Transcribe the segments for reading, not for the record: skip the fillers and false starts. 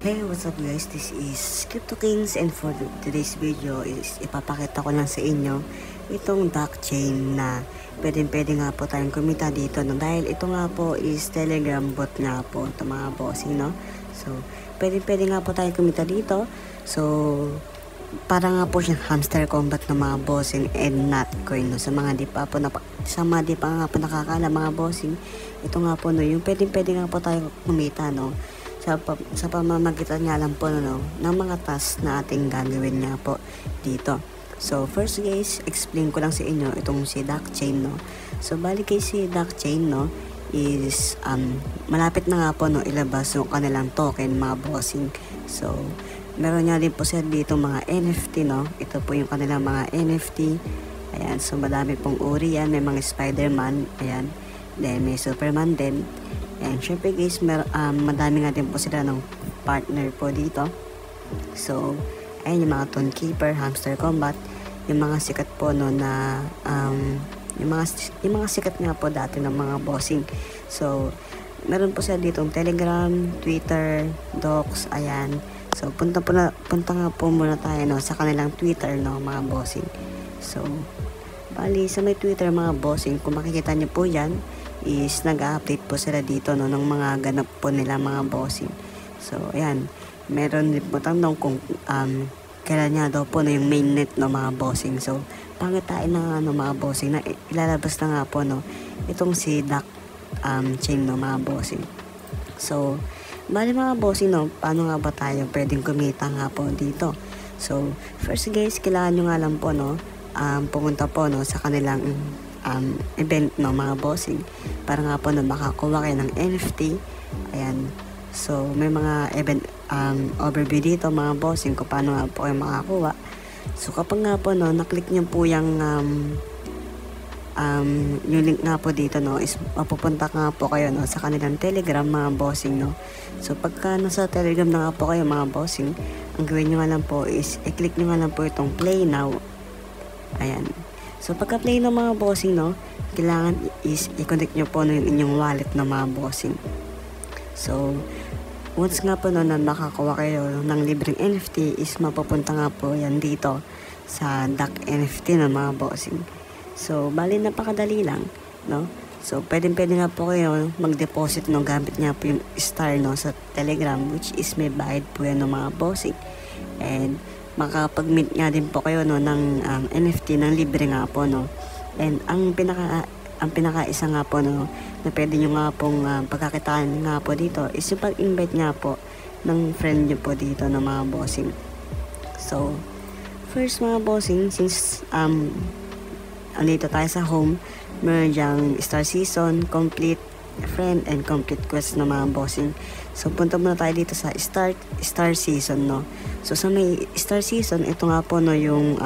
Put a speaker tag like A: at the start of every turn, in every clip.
A: Hey, what's up guys? This is Crypto Kings, and for today's video is ipapakita ko lang sa inyo itong DAC chain na pwede nga po tayong kumita dito, no? Dahil ito nga po is Telegram bot nga po ito mga bossing, no? So pwede nga po tayong kumita dito. So para nga po siyang hamster combat ng mga bossing and not coin, no? Sa mga di pa nga po nakakala mga bossing, ito nga po, no, yung pwede nga po tayo kumita, no? Sa pamamagitan nga lang po, no, ng mga tasks na ating gagawin nga po dito. So first guys, explain ko lang sa inyo itong si DAC chain, no. So bali guys, si DAC chain, no, is malapit na nga po, no, ilabas yung kanilang token mga bossing. So meron nga din po sila dito mga NFT, no. Ito po yung kanilang mga NFT. Ayan, so madami pong uri yan. May mga Spider-Man, ayan, then may Superman din. And syempre guys, madami nga din po sila ng partner po dito. So ayun, yung mga Tone Keeper, Hamster Combat, yung mga sikat po, no, na yung mga sikat nga po dati ng mga bossing. So meron po sila ditong Telegram, Twitter, Docs, ayan. So punta nga po muna tayo, no, sa kanilang Twitter, no, mga bossing. So bali sa may Twitter mga bossing, kung makikita niyo po yan, is nag-update po sila dito, no, ng mga ganap po nila mga bossing. So ayan, meron din po tanong kung kailan niya daw po na yung mainnet, no, mga bossing. So pangitain na nga, no, mga bossing, na ilalabas na nga po, no, itong si DAC chain, no, mga bossing. So bali mga bossing, no, paano nga ba tayo pwedeng kumita nga po dito? So first guys, kailangan nyo nga lang po, no, pumunta po, no, sa kanilang event, no, mga bossing, para nga po, no, makakuha kayo ng NFT. Ayan, so may mga event overview dito mga bossing kung paano nga po kayo makakuha. So kapag nga po, no, naklik nyo po yung link nga po dito, no, is mapupunta nga po kayo, no, sa kanilang Telegram mga bossing, no. So pagka nasa Telegram na nga po kayo mga bossing, ang gawin nyo nga lang po is i-click nyo nga lang po itong play now. Ayan, so pagka-play ng mga bossing, no, kailangan is i-connect nyo po, no, yung inyong wallet na mga bossing. So once nga po, no, na makakuha kayo ng libreng NFT, is mapupunta nga po yan dito sa DAC NFT na mga bossing. So bali napakadali lang, no. So pwede nga po kayo mag-deposit, no, gamit nga po yung star, no, sa Telegram, which is may bayad po yan ng mga bossing. And makapag-mint nga din po kayo, no, ng NFT ng libre nga po, no. And ang pinaka-isa nga po, no, na pwede nyo nga pong pagkakitaan nga po dito is yung pag-invite nga po ng friend nyo po dito ng mga bossing. So first mga bossing, since andito tayo sa home, meron dyang Star Season, Complete Friend, and Complete Quest na mga bossing. So punta muna tayo dito sa Star Season, no. So sa may Star Season, ito nga po, no, yung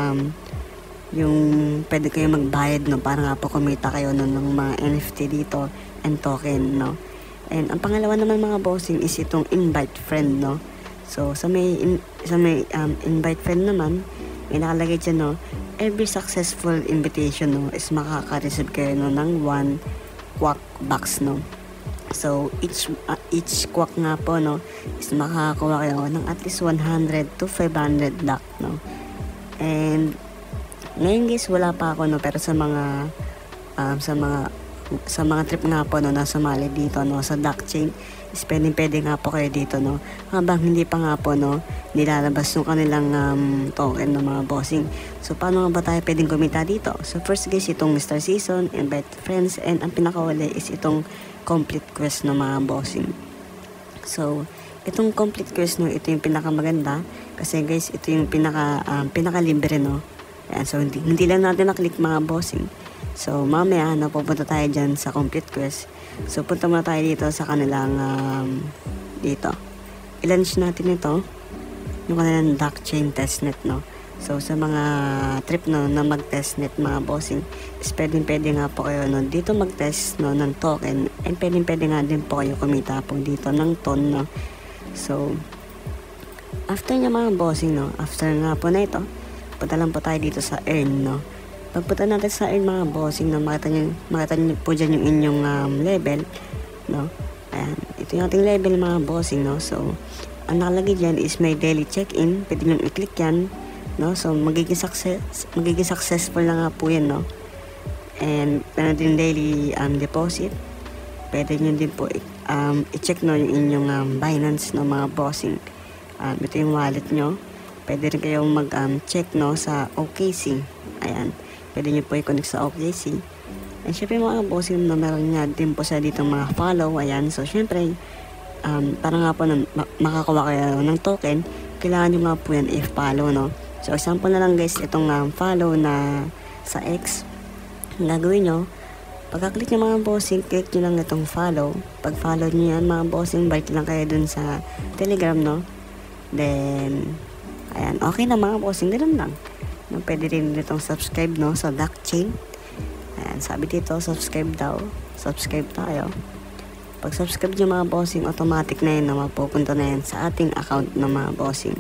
A: pwede kayo magbayad, no, para nga po kumita kayo, no, ng mga NFT dito and token, no. And ang pangalawa naman mga bossing is itong invite friend, no. So sa may invite friend naman, may nakalagay dyan, no, every successful invitation, no, is makaka-receive kayo, no, ng 1 quack box, no. So each quack nga po, no, is makakakuha kayo ng at least 100 to 500 DAC, no. And ngayon guys, wala pa ako, no, pero sa mga trip nga po, no, na sumali dito, no, sa DAC chain, is pwede nga po kayo dito, no, habang hindi pa nga po, no, nilalabas yung kanilang token ng mga bossing. So paano nga ba tayo pwedeng kumita dito? So first guys, itong Star Season, invite friends, and ang pinakawali is itong Complete Quest ng mga bossing. So itong Complete Quest, no, ito yung pinakamaganda kasi guys, ito yung pinaka-libre, no. Ayan, so hindi lang natin naklik mga bossing. So mamaya, no, pupunta tayo dyan sa Complete Quest. So punta muna tayo dito sa kanilang dito. I-launch natin ito, yung kanilang DAC chain testnet, no. So sa mga trip, no, na mag-testnet mga bossing, is pwede nga po kayo, no, dito mag-test, no, ng token, and pwede nga din po kayo kumita po dito ng ton, no. So after nga mga bossing, no, after nga po na ito, punta lang po tayo dito sa earn, no. Pagpunta natin sa earn mga bossing, no, makita nyo po dyan yung inyong level, no. Ayan, ito yung ating level mga bossing, no. So ang nakalagay dyan is may daily check-in. Pwede nyo i-click yan, no? So, magiging successful na nga po yan, no? And, meron din daily deposit. Pwede nyo din po i-check, no, yung inyong Binance, no, mga bossing. Ito yung wallet nyo. Pwede rin kayong mag-check, no, sa OKC. Ayan. Pwede nyo po i-connect sa OKC. And syempre mga bossing, no, meron nga din po sa dito mga follow. Ayan. So, syempre, para nga po makakuha kayo ng token, kailangan nyo nga po yan i-follow, no. So, example na lang guys, itong follow na sa X. Ang gagawin nyo, pagka-click nyo mga bossing, click nyo lang itong follow. Pag follow nyo yan mga bossing, balik lang kayo dun sa Telegram, no. Then, ayan, okay na mga bossing, ganun lang. No, pwede rin itong subscribe, no, sa DockChain. Ayan, sabi dito, subscribe daw. Subscribe tayo. Pag subscribe nyo mga bossing, automatic na yun na mapupunta na yan sa ating account ng mga bossing.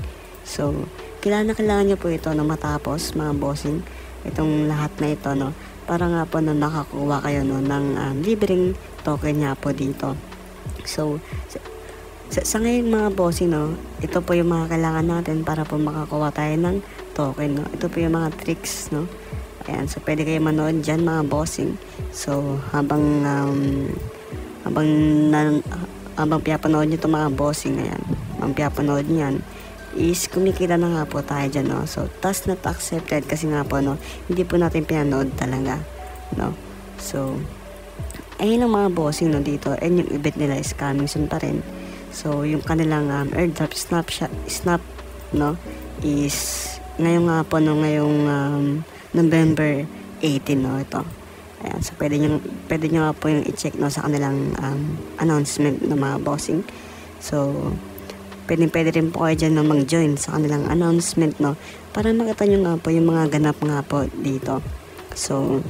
A: So, kailangan nyo po ito na matapos mga bossing, itong lahat na ito, no, para nga po na nakakuha kayo, no, ng libreng token nga po dito. So, sa ngayon mga bossing, no, ito po yung mga kailangan natin para po makakuha tayo ng token, no. Ito po yung mga tricks, no. Ayan, so pwede kayo manood dyan mga bossing. So, habang pinapanood nyo ito mga bossing, ayan, habang pinapanood nyan, is kumikita na nga po tayo dyan, no. So, task not accepted kasi nga po, no, hindi po natin pinanood talaga, no. So, ayun ang mga bossing, no, dito. And yung event nila is coming soon pa rin. So, yung kanilang airdrop snap, no, is ngayon nga po, no, ngayong November 18, no, ito. Ayan, so pwede nyo nga po yung i-check, no, sa kanilang announcement ng mga bossing. So, pwede rin po kayo dyan, no, mag-join sa kanilang announcement, no, para makita nyo nga po yung mga ganap nga po dito. So,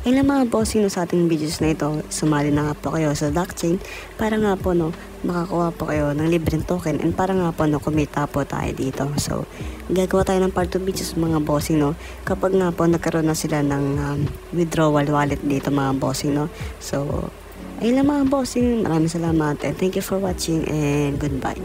A: ayun lang mga bossing, no, sa ating videos na ito. Sumali na nga po kayo sa DockChain para nga po, no, makakuha po kayo ng libreng token and para nga po, no, kumita po tayo dito. So, gagawa tayo ng part 2 videos mga bossing, no, kapag nga po nagkaroon na sila ng withdrawal wallet dito mga bossing, no. So, ayun lang mga bossing, maraming salamat and thank you for watching and goodbye.